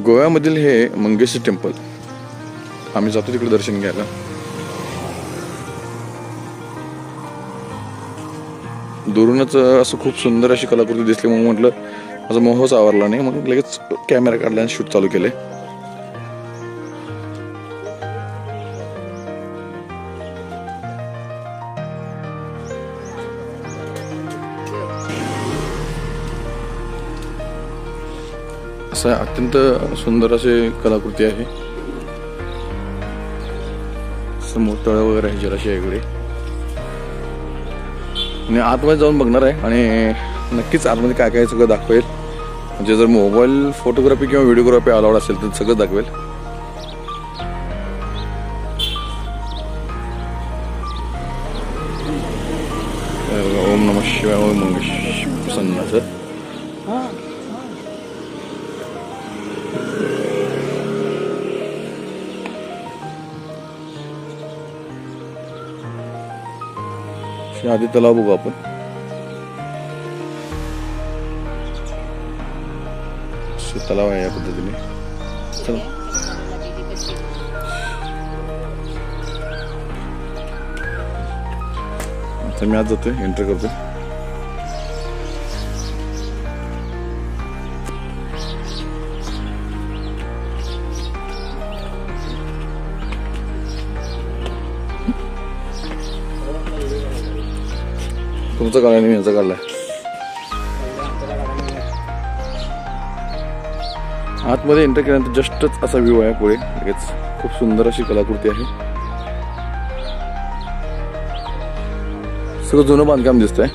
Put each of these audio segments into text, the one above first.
गोव्यामधील हे मंगेशी टेम्पल, आम्ही जातो तिकडे दर्शन घ्यायला. दुरूनच असं खूप सुंदर अशी कलाकृती दिसली, मग म्हटलं माझा मोहच आवरला नाही, मग लगेच कॅमेरा काढला आणि शूट चालू केले. असं अत्यंत सुंदर अशी कलाकृती आहे. समोर तळ वगैरे आहे जराशी इकडे, आणि आतमध्ये जाऊन बघणार आहे आणि नक्कीच आतमध्ये काय काय सगळं दाखवेल. म्हणजे जर मोबाईल फोटोग्राफी किंवा व्हिडिओग्राफी अलाउड असेल तर सगळं दाखवेल. ओम नमः शिवाय. ओम मंगेश प्रसन्नाचं आधी तलाव बघू आपण. तलाव आहे या पद्धतीने. चला आता मी आज जातोय, एंटर करतोय. तुमचा काढला नाही, यांचा काढलाय. आतमध्ये एंटर केल्यानंतर जस्टच असा व्ह्यू आहे पुढे लगेच. खूप सुंदर अशी कलाकृती आहे. सगळं जुनं बांधकाम दिसतंय.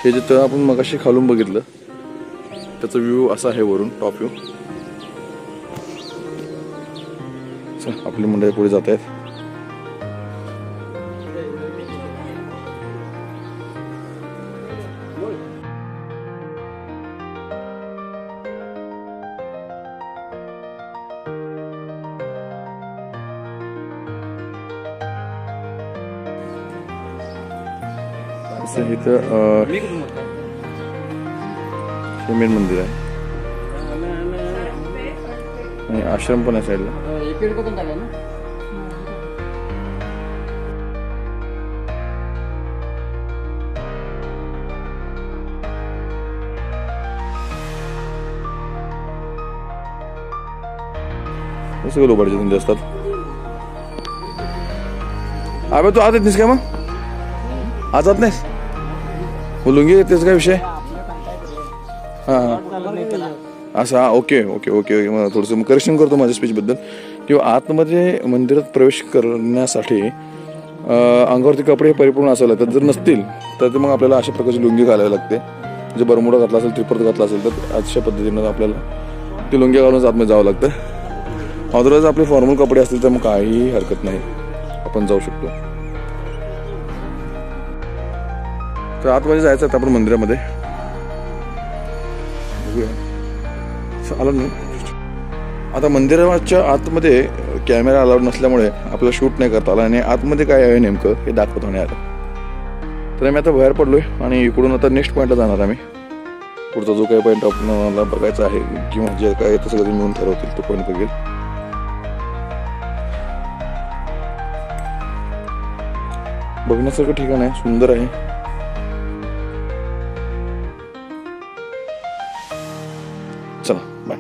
हे जिथं आपण मगाशी खालून बघितलं त्याचा व्ह्यू असा आहे वरून, टॉप व्ह्यू. आपली मंडळी पुढे जात आहेत. इथं हे मेन मंदिर आहे आणि आश्रम पण आहे साईडला. सगळे लोबाडचे धंदे असतात. अबे तू आत येत नाहीस का? मग आज जात नाहीस? लुंगी येतेच काय विषय? हां असं. Okay okay okay okay. मग थोडंसं करेक्शन करतो माझ्या स्पीचबद्दल. किंवा आतमध्ये मंदिरात प्रवेश करण्यासाठी अंगावरती कपडे परिपूर्ण असायला लागतात. जर नसतील तर मग आपल्याला अशा प्रकारची लुंगी घालावी लागते. म्हणजे बरमुडा घातला असेल, त्रिपर्त घातला असेल तर अशा पद्धतीनं आपल्याला ती लुंगी घालूनच आतमध्ये जावं लागतं. अदरवाईज आपले फॉर्मल कपडे असतील तर मग काहीही हरकत नाही, आपण जाऊ शकतो. तर आतमध्ये जायचं आहे आपण मंदिरामध्ये. आलं ना. आता मंदिराच्या आतमध्ये कॅमेरा अलाउड नसल्यामुळे आपल्याला शूट नाही करता आला आणि आतमध्ये काय आहे नेमकं हे दाखवतो नाही आलं. तर आम्ही आता बाहेर पडलोय आणि इकडून आता नेक्स्ट पॉईंटला जाणार आम्ही. पुढचा जो काही पॉईंट आपल्याला बघायचा आहे किंवा जे काय ते सगळं मिळून ठरवतील तो पॉईंट बघेल. बघण्यासारखं ठिकाण आहे, सुंदर आहे. चला बाय.